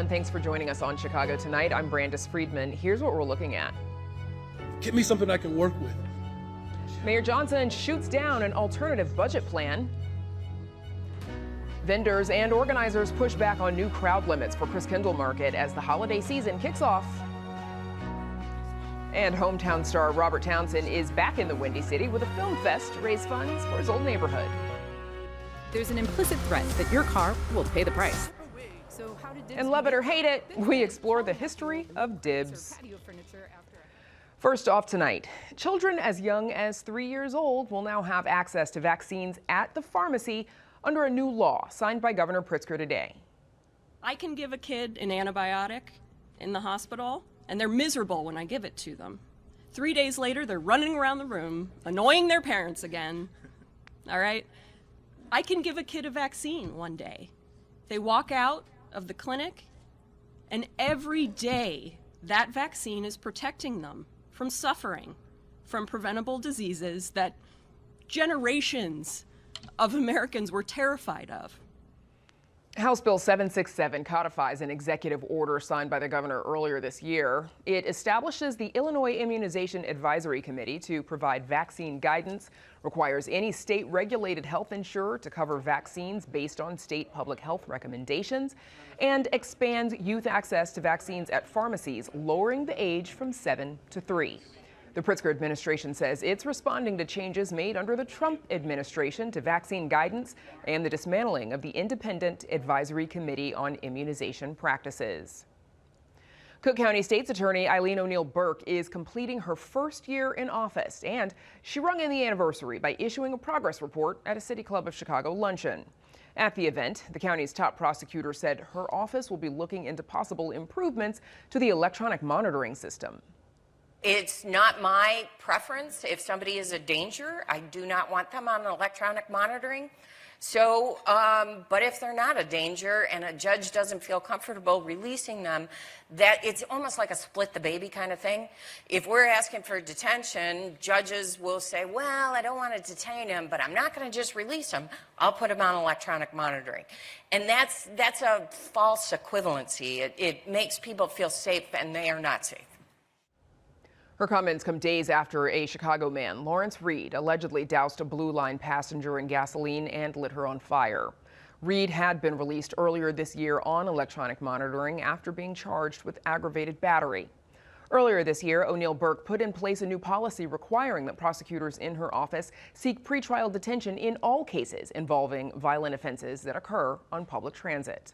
Thanks for joining us on Chicago Tonight. I'm Brandis Friedman. Here's what we're looking at. Get me something I can work with. Mayor Johnson shoots down an alternative budget plan. Vendors and organizers push back on new crowd limits for Christkindlmarket as the holiday season kicks off. And hometown star Robert Townsend is back in the Windy City with a film fest to raise funds for his old neighborhood. There's an implicit threat that your car will pay the price. And love it or hate it, we explore the history of dibs. First off tonight, children as young as 3 years old will now have access to vaccines at the pharmacy under a new law signed by Governor Pritzker today. I can give a kid an antibiotic in the hospital, and they're miserable when I give it to them. 3 days later, they're running around the room, annoying their parents again. All right? I can give a kid a vaccine one day. They walk out of the clinic, and every day that vaccine is protecting them from suffering from preventable diseases that generations of Americans were terrified of. House Bill 767 codifies an executive order signed by the governor earlier this year. It establishes the Illinois Immunization Advisory Committee to provide vaccine guidance, requires any state-regulated health insurer to cover vaccines based on state public health recommendations, and expands youth access to vaccines at pharmacies, lowering the age from 7 to 3. The Pritzker administration says it's responding to changes made under the Trump administration to vaccine guidance and the dismantling of the Independent Advisory Committee on Immunization Practices. Cook County State's Attorney Eileen O'Neill Burke is completing her first year in office, and she rung in the anniversary by issuing a progress report at a City Club of Chicago luncheon. At the event, the county's top prosecutor said her office will be looking into possible improvements to the electronic monitoring system. It's not my preference. If somebody is a danger, I do not want them on electronic monitoring. So, but if they're not a danger and a judge doesn't feel comfortable releasing them, that it's almost like a split the baby kind of thing. If we're asking for detention, judges will say, well, I don't want to detain him, but I'm not going to just release him. I'll put him on electronic monitoring. And that's a false equivalency. It makes people feel safe, and they are not safe. Her comments come days after a Chicago man, Lawrence Reed, allegedly doused a Blue Line passenger in gasoline and lit her on fire. Reed had been released earlier this year on electronic monitoring after being charged with aggravated battery. Earlier this year, O'Neill Burke put in place a new policy requiring that prosecutors in her office seek pretrial detention in all cases involving violent offenses that occur on public transit.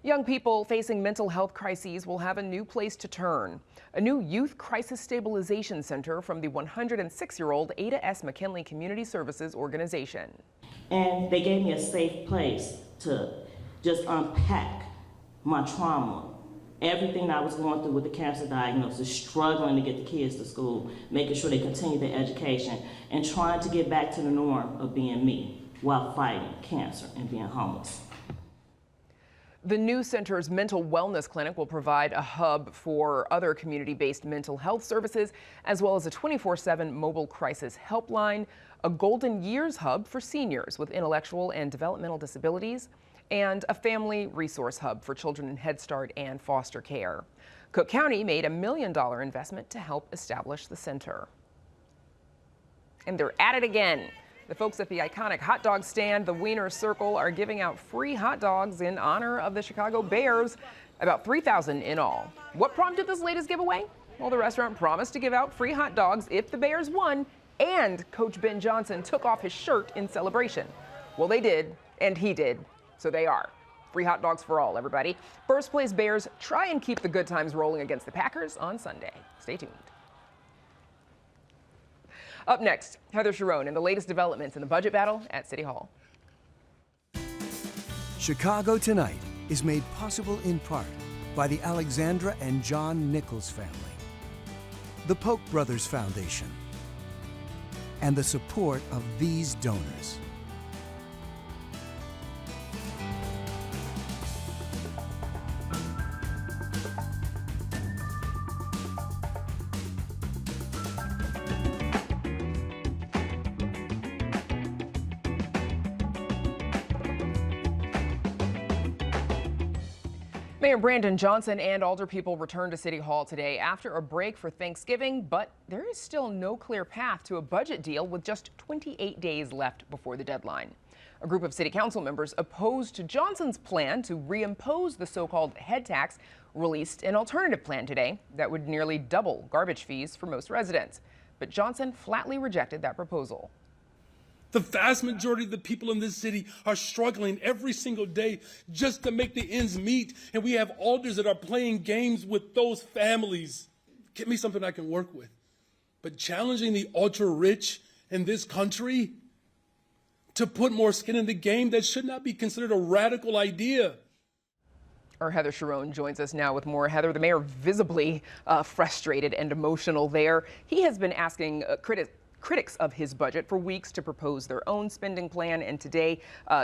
Young people facing mental health crises will have a new place to turn. A new youth crisis stabilization center from the 106-year-old Ada S. McKinley Community Services Organization. And they gave me a safe place to just unpack my trauma. Everything I was going through with the cancer diagnosis, struggling to get the kids to school, making sure they continue their education, and trying to get back to the norm of being me while fighting cancer and being homeless. The new center's mental wellness clinic will provide a hub for other community-based mental health services, as well as a 24/7 mobile crisis helpline, a Golden Years hub for seniors with intellectual and developmental disabilities, and a family resource hub for children in Head Start and foster care. Cook County made a $1 million investment to help establish the center. And they're at it again. The folks at the iconic hot dog stand, the Wiener Circle, are giving out free hot dogs in honor of the Chicago Bears, about 3,000 in all. What prompted this latest giveaway? Well, the restaurant promised to give out free hot dogs if the Bears won, and Coach Ben Johnson took off his shirt in celebration. Well, they did, and he did, so they are. Free hot dogs for all, everybody. First place Bears try and keep the good times rolling against the Packers on Sunday. Stay tuned. Up next, Heather Sharon and the latest developments in the budget battle at City Hall. Chicago Tonight is made possible in part by the Alexandra and John Nichols family, the Polk Brothers Foundation, and the support of these donors. Mayor Brandon Johnson and alderpeople returned to City Hall today after a break for Thanksgiving, but there is still no clear path to a budget deal with just 28 days left before the deadline. A group of city council members opposed to Johnson's plan to reimpose the so-called head tax released an alternative plan today that would nearly double garbage fees for most residents. But Johnson flatly rejected that proposal. The vast majority of the people in this city are struggling every single day just to make the ends meet. And we have alders that are playing games with those families. Get me something I can work with. But challenging the ultra rich in this country to put more skin in the game, that should not be considered a radical idea. Our Heather Sharon joins us now with more. Heather, the mayor visibly frustrated and emotional there. He has been asking critics of his budget for weeks to propose their own spending plan, and today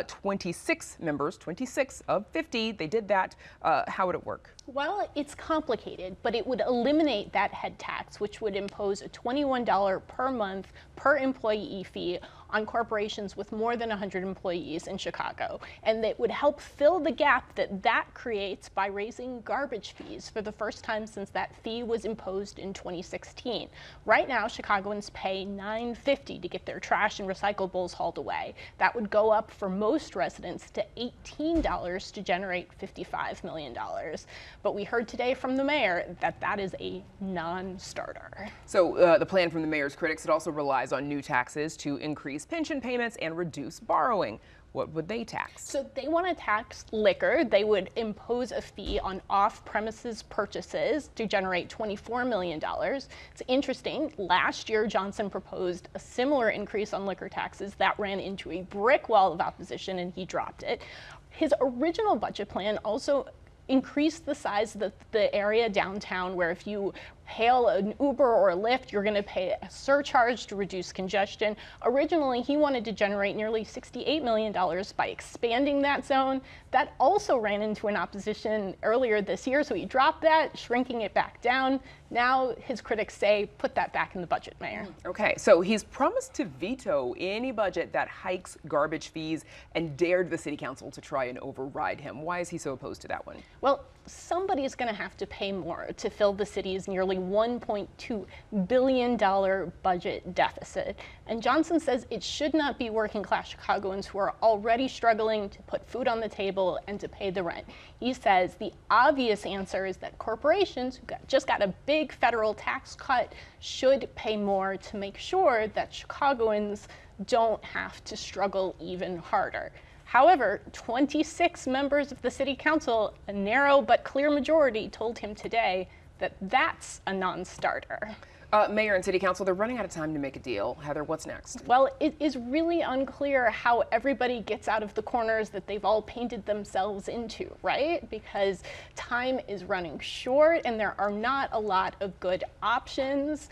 26 members, 26 of 50, they did that. How would it work? Well, it's complicated, but it would eliminate that head tax, which would impose a $21 per month per employee fee on corporations with more than 100 employees in Chicago. And that would help fill the gap that creates by raising garbage fees for the first time since that fee was imposed in 2016. Right now, Chicagoans pay $9.50 to get their trash and recyclables hauled away. That would go up for most residents to $18 to generate $55 million. But we heard today from the mayor that that is a non-starter. So the plan from the mayor's critics, it also relies on new taxes to increase pension payments and reduce borrowing. What would they tax? So they want to tax liquor. They would impose a fee on off-premises purchases to generate $24 million. It's interesting. Last year, Johnson proposed a similar increase on liquor taxes. That ran into a brick wall of opposition, and he dropped it. His original budget plan also increased the size of the area downtown, where if you hail an Uber or a Lyft, you're going to pay a surcharge to reduce congestion. Originally, he wanted to generate nearly $68 million by expanding that zone. That also ran into an opposition earlier this year, so he dropped that, shrinking it back down. Now his critics say, put that back in the budget, Mayor. Okay, so he's promised to veto any budget that hikes garbage fees and dared the city council to try and override him. Why is he so opposed to that one? Well, somebody's going to have to pay more to fill the city's nearly $1.2 billion budget deficit. And Johnson says it should not be working class Chicagoans who are already struggling to put food on the table and to pay the rent. He says the obvious answer is that corporations who just got a big federal tax cut should pay more to make sure that Chicagoans don't have to struggle even harder. However, 26 members of the city council, a narrow but clear majority, told him today that that's a non-starter. Mayor and city council, they're running out of time to make a deal. Heather, what's next? Well, it is really unclear how everybody gets out of the corners that they've all painted themselves into, right? Because time is running short and there are not a lot of good options.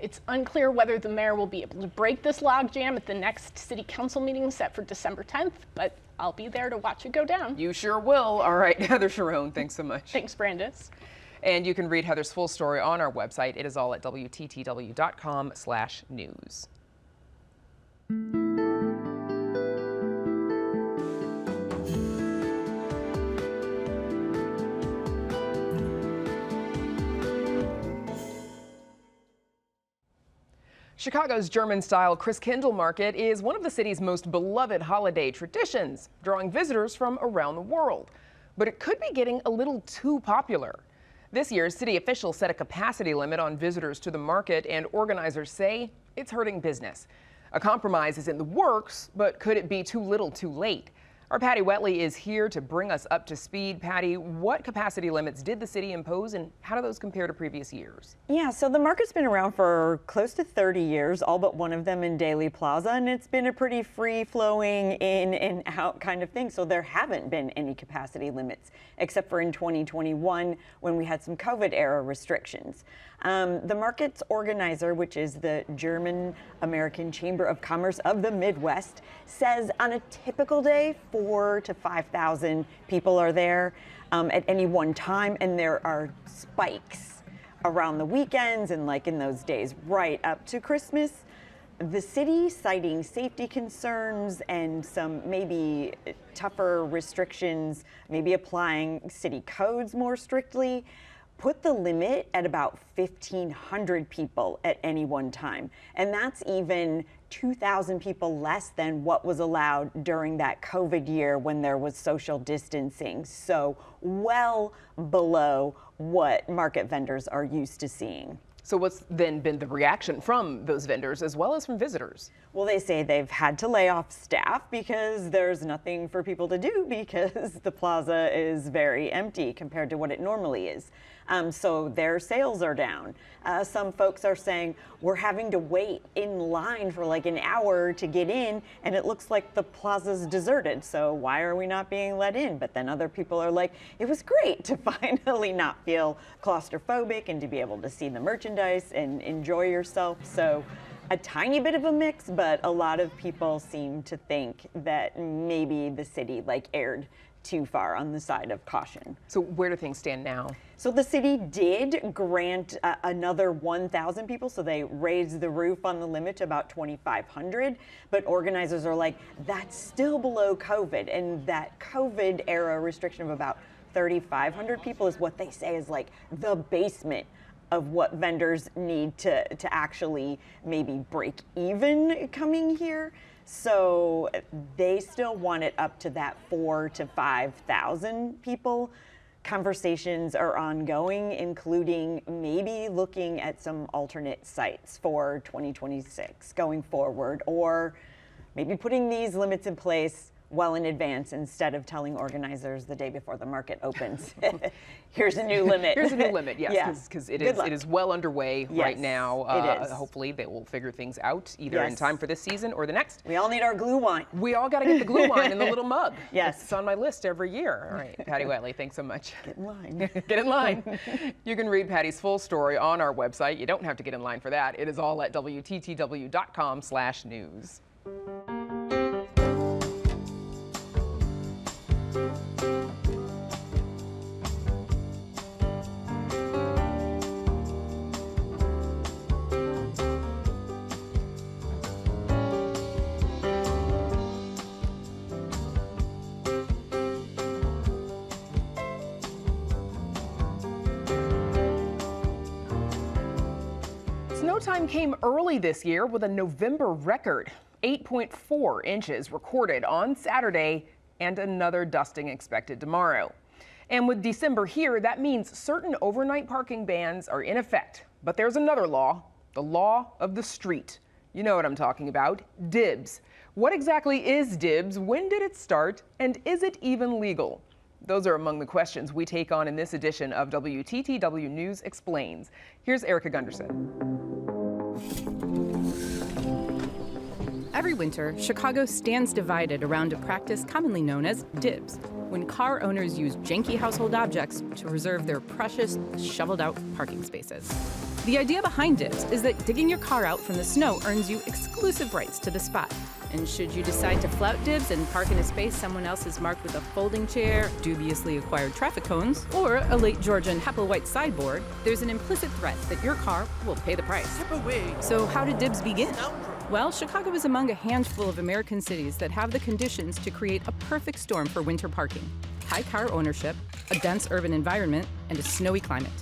It's unclear whether the mayor will be able to break this logjam at the next city council meeting set for December 10th, but I'll be there to watch it go down. You sure will. All right, Heather Sharon, thanks so much. Thanks, Brandis. And you can read Heather's full story on our website. It is all at WTTW.com/news. Chicago's German-style Christkindlmarket is one of the city's most beloved holiday traditions, drawing visitors from around the world. But it could be getting a little too popular. This year, city officials set a capacity limit on visitors to the market, and organizers say it's hurting business. A compromise is in the works, but could it be too little too late? Our Patty Wetley is here to bring us up to speed. Patty, what capacity limits did the city impose, and how do those compare to previous years? Yeah, so the market's been around for close to 30 years, all but one of them in Daley Plaza, and it's been a pretty free-flowing in and out kind of thing, so there haven't been any capacity limits, except for in 2021 when we had some COVID-era restrictions. The market's organizer, which is the German-American Chamber of Commerce of the Midwest, says on a typical day, 4,000 to 5,000 people are there at any one time, and there are spikes around the weekends and like in those days right up to Christmas. the city citing safety concerns and some maybe tougher restrictions, maybe applying city codes more strictly, put the limit at about 1,500 people at any one time. And that's even 2,000 people less than what was allowed during that COVID year when there was social distancing. So well below what market vendors are used to seeing. So what's then been the reaction from those vendors as well as from visitors? Well, they say they've had to lay off staff because there's nothing for people to do because the plaza is very empty compared to what it normally is. So their sales are down. Some folks are saying we're having to wait in line for like an hour to get in, and it looks like the plaza's deserted. So why are we not being let in? But then other people are like, it was great to finally not feel claustrophobic and to be able to see the merchandise and enjoy yourself. So a tiny bit of a mix, but a lot of people seem to think that maybe the city erred too far on the side of caution. So where do things stand now? So the city did grant another 1,000 people, so they raised the roof on the limit to about 2,500, but organizers are like, that's still below COVID, and that COVID era restriction of about 3,500 people is what they say is like the basement of what vendors need to actually maybe break even coming here. So they still want it up to that 4,000 to 5,000 people. Conversations are ongoing, including maybe looking at some alternate sites for 2026 going forward, or maybe putting these limits in place well in advance instead of telling organizers the day before the market opens. Here's a new limit. Here's a new limit, yes, because it is well underway right now. It is. Hopefully they will figure things out either in time for this season or the next. We all need our glue wine. We all got to get the glue wine in the little mug. Yes. It's on my list every year. All right, Patty Whiteley, thanks so much. Get in line. Get in line. You can read Patty's full story on our website. You don't have to get in line for that. It is all at WTTW.com/news. Snow time came early this year with a November record. 8.4 inches recorded on Saturday and another dusting expected tomorrow. And with December here, that means certain overnight parking bans are in effect. But there's another law, the law of the street. You know what I'm talking about, dibs. What exactly is dibs? When did it start? And is it even legal? Those are among the questions we take on in this edition of WTTW News Explains. Here's Erica Gunderson. Every winter, Chicago stands divided around a practice commonly known as dibs, when car owners use janky household objects to reserve their precious, shoveled-out parking spaces. The idea behind dibs is that digging your car out from the snow earns you exclusive rights to the spot. And should you decide to flout dibs and park in a space someone else has marked with a folding chair, dubiously acquired traffic cones, or a late Georgian Hepplewhite sideboard, there's an implicit threat that your car will pay the price. So how did dibs begin? Well, Chicago is among a handful of American cities that have the conditions to create a perfect storm for winter parking: high car ownership, a dense urban environment, and a snowy climate.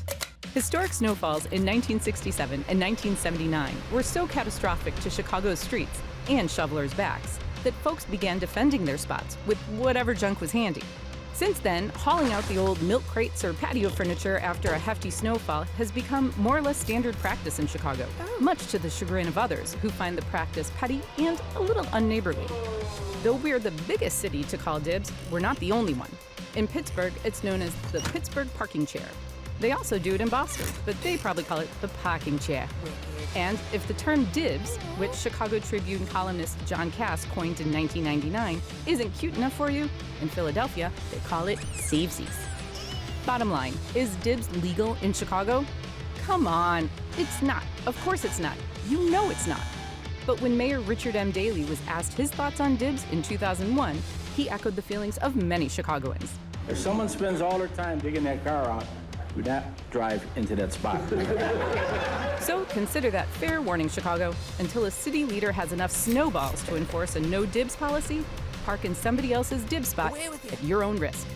Historic snowfalls in 1967 and 1979 were so catastrophic to Chicago's streets and shovelers' backs that folks began defending their spots with whatever junk was handy. Since then, hauling out the old milk crates or patio furniture after a hefty snowfall has become more or less standard practice in Chicago, much to the chagrin of others who find the practice petty and a little unneighborly. Though we're the biggest city to call dibs, we're not the only one. In Pittsburgh, it's known as the Pittsburgh parking chair. They also do it in Boston, but they probably call it the parking chair. And if the term dibs, which Chicago Tribune columnist John Cass coined in 1999, isn't cute enough for you, in Philadelphia, they call it savesies. Bottom line, is dibs legal in Chicago? Come on, it's not. Of course it's not. You know it's not. But when Mayor Richard M. Daley was asked his thoughts on dibs in 2001, he echoed the feelings of many Chicagoans. If someone spends all their time digging that car out, do not drive into that spot. So consider that fair warning, Chicago. Until a city leader has enough snowballs to enforce a no dibs policy, park in somebody else's dib spot at your own risk.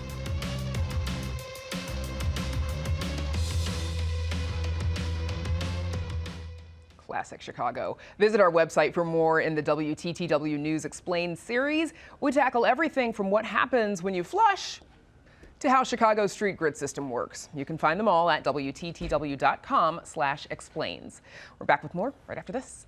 Classic Chicago. Visit our website for more in the WTTW News Explained series. We tackle everything from what happens when you flush to how Chicago's street grid system works. You can find them all at WTTW.com/explains. We're back with more right after this.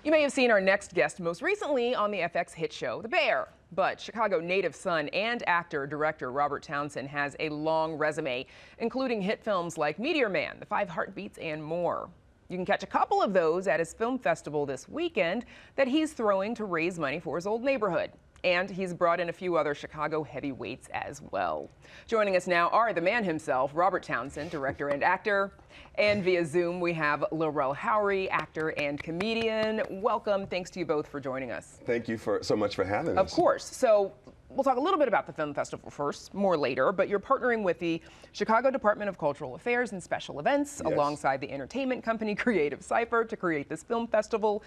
You may have seen our next guest most recently on the FX hit show, The Bear. But Chicago native son and actor-director Robert Townsend has a long resume, including hit films like Meteor Man, The Five Heartbeats, and more. You can catch a couple of those at his film festival this weekend that he's throwing to raise money for his old neighborhood. And he's brought in a few other Chicago heavyweights as well. Joining us now are the man himself, Robert Townsend, director and actor. And via Zoom, we have Lil Rel Howery, actor and comedian. Welcome. Thanks to you both for joining us. Thank you so much for having us. Of course. So we'll talk a little bit about the film festival first, more later, but you're partnering with the Chicago Department of Cultural Affairs and Special Events, Yes. alongside the entertainment company Creative Cipher to create this film festival.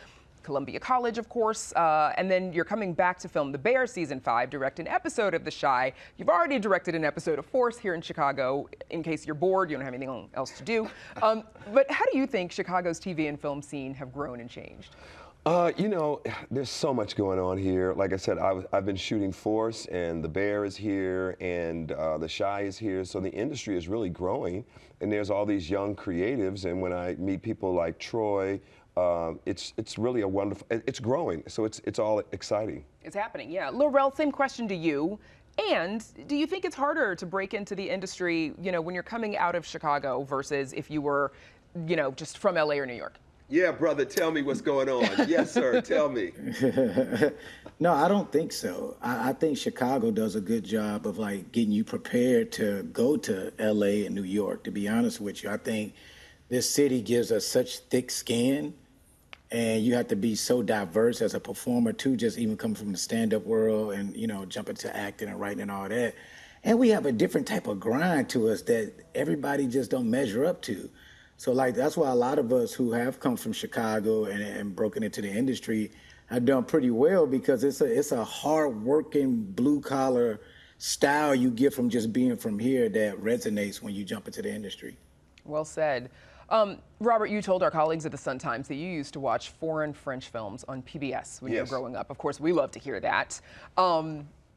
Columbia College, of course, and then you're coming back to film The Bear Season 5, direct an episode of The Chi. You've already directed an episode of Force here in Chicago. In case you're bored, you don't have anything else to do. But how do you think Chicago's TV and film scene have grown and changed? You know, there's so much going on here. Like I said, I've been shooting Force, and The Bear is here, and The Chi is here. So the industry is really growing, and there's all these young creatives. And when I meet people like Troy, it's really a wonderful. It's growing, so it's all exciting. It's happening, yeah. Lil Rel, same question to you. And do you think it's harder to break into the industry, you know, when you're coming out of Chicago versus if you were, you know, just from LA or New York? Yeah, brother, tell me what's going on. Yes, sir, tell me. No, I don't think so. I think Chicago does a good job of like getting you prepared to go to LA and New York, to be honest with you. I think this city gives us such thick skin, and you have to be so diverse as a performer too, just even coming from the stand-up world and, you know, jumping to acting and writing and all that. And we have a different type of grind to us that everybody just don't measure up to. So like, that's why a lot of us who have come from Chicago and broken into the industry have done pretty well, because it's a hard-working, blue-collar style you get from just being from here that resonates when you jump into the industry. Well said. Robert, you told our colleagues at the Sun-Times that you used to watch foreign French films on PBS when you were Yes. growing up. Of course, we love to hear that.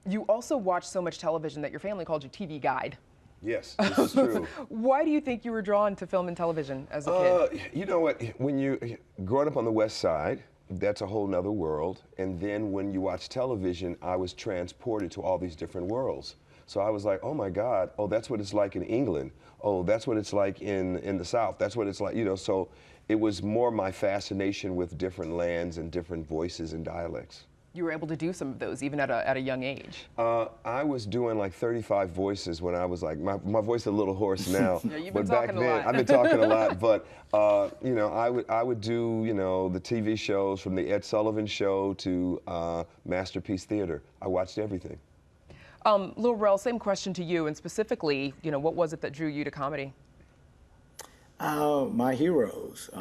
You also watched so much television that your family called you TV Guide. Yes, this is true. Why do you think you were drawn to film and television as a kid? You know what? When you growing up on the West Side, that's a whole nother world. And then when you watch television, I was transported to all these different worlds. So I was like, oh my God, oh, that's what it's like in England. Oh, that's what it's like in the South. That's what it's like, you know. So it was more my fascination with different lands and different voices and dialects. You were able to do some of those even at a young age. I was doing like 35 voices when I was like, my voice is a little hoarse now. Yeah, you've been but back talking a then, lot. I've been talking a lot. But you know, I would do, you know, the TV shows from the Ed Sullivan Show to Masterpiece Theater. I watched everything. Lil Rel, same question to you, and specifically, you know, what was it that drew you to comedy? My heroes.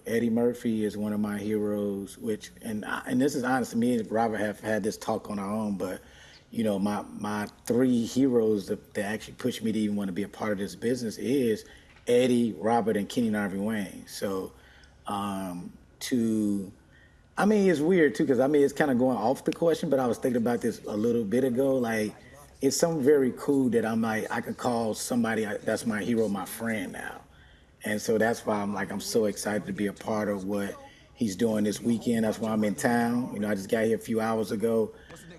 Eddie Murphy is one of my heroes, which, and this is honest, me and Robert have had this talk on our own, but, you know, my three heroes that actually pushed me to even want to be a part of this business is Eddie, Robert, and Kenny Narvey Wayne. So, I mean, it's weird too, because I mean, it's kind of going off the question, but I was thinking about this a little bit ago. Like, it's something very cool that I'm like, I could call somebody that's my hero my friend now. And so that's why I'm so excited to be a part of what he's doing this weekend. That's why I'm in town. You know, I just got here a few hours ago.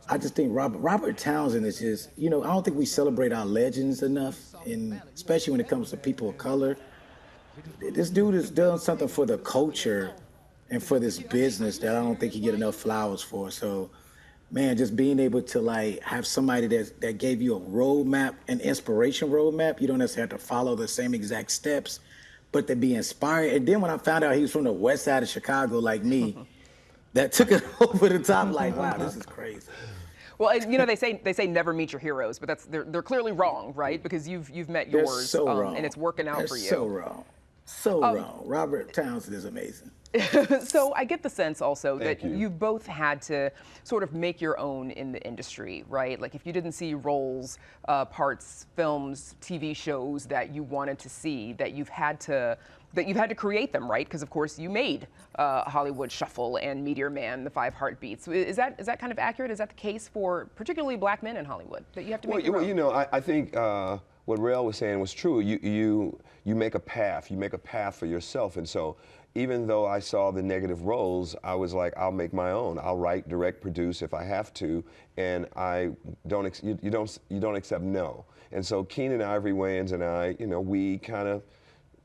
I just think Robert Townsend is just, you know, I don't think we celebrate our legends enough, and especially when it comes to people of color. This dude has done something for the culture and for this business that I don't think he get enough flowers for. So, man, just being able to like have somebody that gave you a roadmap, an inspiration roadmap. You don't necessarily have to follow the same exact steps, but to be inspired. And then when I found out he was from the west side of Chicago like me, that took it over the top. Like, wow, this is crazy. Well, and, you know, they say never meet your heroes, but they're clearly wrong, right? Because you've met They're yours, so wrong. and it's working out They're for you. So wrong. So wrong. Robert Townsend is amazing. So I get the sense also that you. you both had to sort of make your own in the industry, right? Like if you didn't see roles, parts, films, TV shows that you wanted to see, that you've had to create them, right? Because of course you made Hollywood Shuffle and Meteor Man, The Five Heartbeats. Is that kind of accurate? Is that the case for particularly black men in Hollywood, that you have to make your own? Well, you know, I think what Rel was saying was true. You make a path. You make a path for yourself, and so even though I saw the negative roles, I was like, I'll make my own. I'll write, direct, produce if I have to, and you don't accept no. And so Keenan Ivory Wayans and I, you know, we kind of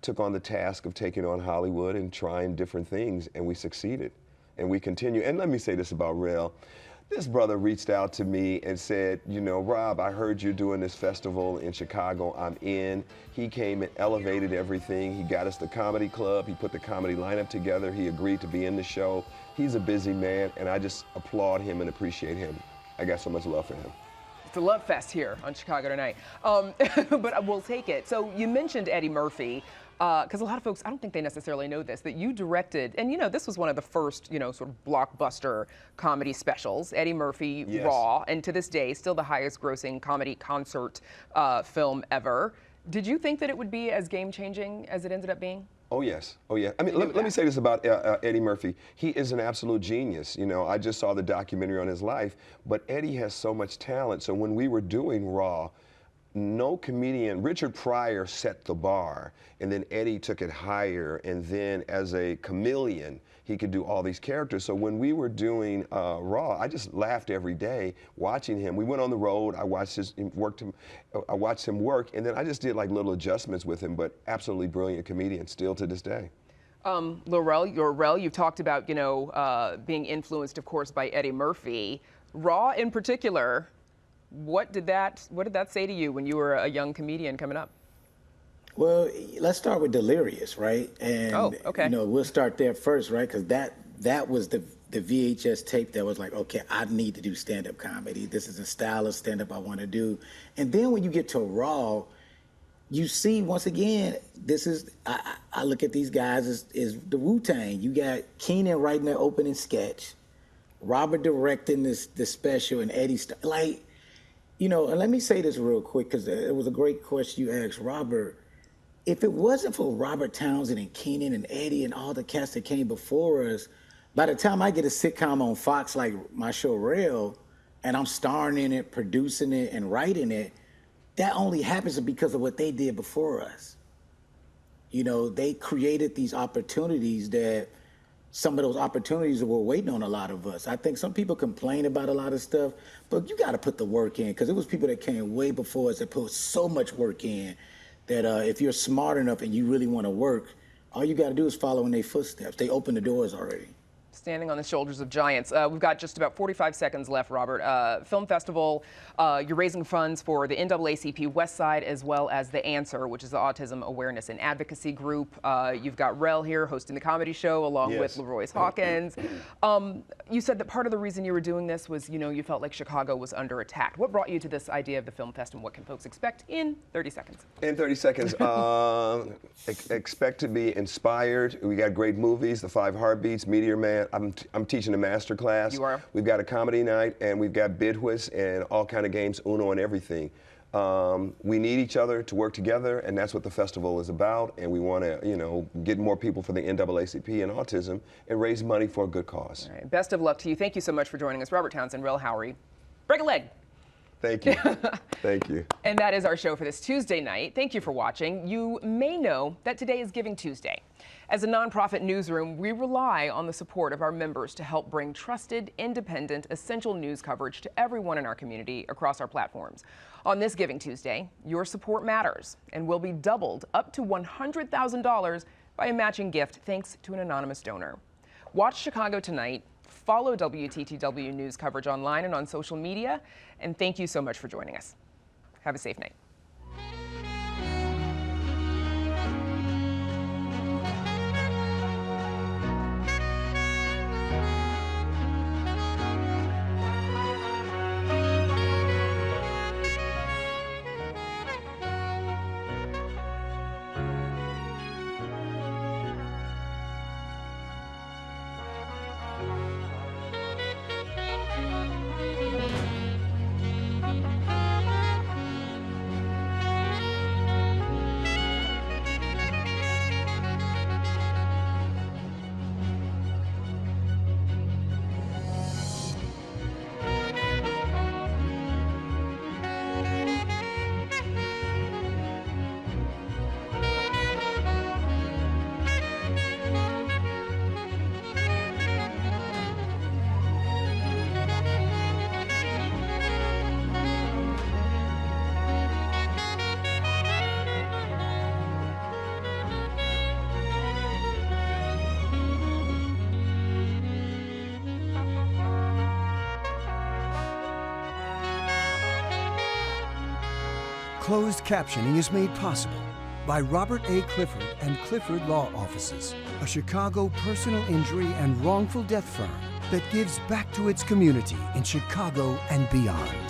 took on the task of taking on Hollywood and trying different things, and we succeeded, and we continue. And let me say this about Rel. This brother reached out to me and said, you know, Rob, I heard you're doing this festival in Chicago. I'm in. He came and elevated everything. He got us the comedy club. He put the comedy lineup together. He agreed to be in the show. He's a busy man, and I just applaud him and appreciate him. I got so much love for him. It's a love fest here on Chicago Tonight, but we'll take it. So you mentioned Eddie Murphy, because a lot of folks, I don't think they necessarily know this, that you directed, and you know, this was one of the first, you know, sort of blockbuster comedy specials, Eddie Murphy, Yes. Raw, and to this day, still the highest grossing comedy concert film ever. Did you think that it would be as game-changing as it ended up being? Oh, yes. Oh, yeah. I mean, let me say this about Eddie Murphy. He is an absolute genius. You know, I just saw the documentary on his life, but Eddie has so much talent. So when we were doing Raw, no comedian, Richard Pryor set the bar, and then Eddie took it higher, and then as a chameleon, he could do all these characters. So when we were doing Raw, I just laughed every day watching him. We went on the road, I watched him work, and then I just did like little adjustments with him, but absolutely brilliant comedian still to this day. Lil Rel, you've talked about, you know, being influenced, of course, by Eddie Murphy. Raw in particular, what did that say to you when you were a young comedian coming up? Well, let's start with Delirious, right? And okay. you know, we'll start there first, right? Because that was the VHS tape that was like, okay, I need to do stand-up comedy. This is a style of stand-up I want to do. And then when you get to Raw, you see once again, this is I look at these guys as the Wu-Tang. You got Keenan writing the opening sketch, Robert directing the special, and Eddie like. You know, and let me say this real quick, because it was a great question you asked, Robert. If it wasn't for Robert Townsend and Keenan and Eddie and all the cast that came before us, by the time I get a sitcom on Fox like my show Rel, and I'm starring in it, producing it, and writing it, that only happens because of what they did before us. You know, they created these opportunities that some of those opportunities were waiting on a lot of us. I think some people complain about a lot of stuff, but you got to put the work in, because it was people that came way before us that put so much work in that if you're smart enough and you really want to work, all you got to do is follow in their footsteps. They open the doors already. Standing on the shoulders of giants. We've got just about 45 seconds left, Robert. Film Festival, you're raising funds for the NAACP West Side as well as The Answer, which is the Autism Awareness and Advocacy Group. You've got Rel here hosting the comedy show along with LaRoyce Hawkins. You said that part of the reason you were doing this was, you know, you felt like Chicago was under attack. What brought you to this idea of the Film Fest, and what can folks expect in 30 seconds? In 30 seconds, expect to be inspired. We got great movies, The Five Heartbeats, Meteor Man. I'm teaching a master class. You are? We've got a comedy night, and we've got bidwis and all kind of games, Uno and everything. We need each other to work together, and that's what the festival is about. And we want to, you know, get more people for the NAACP and autism and raise money for a good cause. All right. Best of luck to you. Thank you so much for joining us. Robert Townsend, Rel Howery. Break a leg. Thank you. Thank you. And that is our show for this Tuesday night. Thank you for watching. You may know that today is Giving Tuesday. As a nonprofit newsroom, we rely on the support of our members to help bring trusted, independent, essential news coverage to everyone in our community across our platforms. On this Giving Tuesday, your support matters and will be doubled up to $100,000 by a matching gift thanks to an anonymous donor. Watch Chicago Tonight. Follow WTTW news coverage online and on social media. And thank you so much for joining us. Have a safe night. Closed captioning is made possible by Robert A. Clifford and Clifford Law Offices, a Chicago personal injury and wrongful death firm that gives back to its community in Chicago and beyond.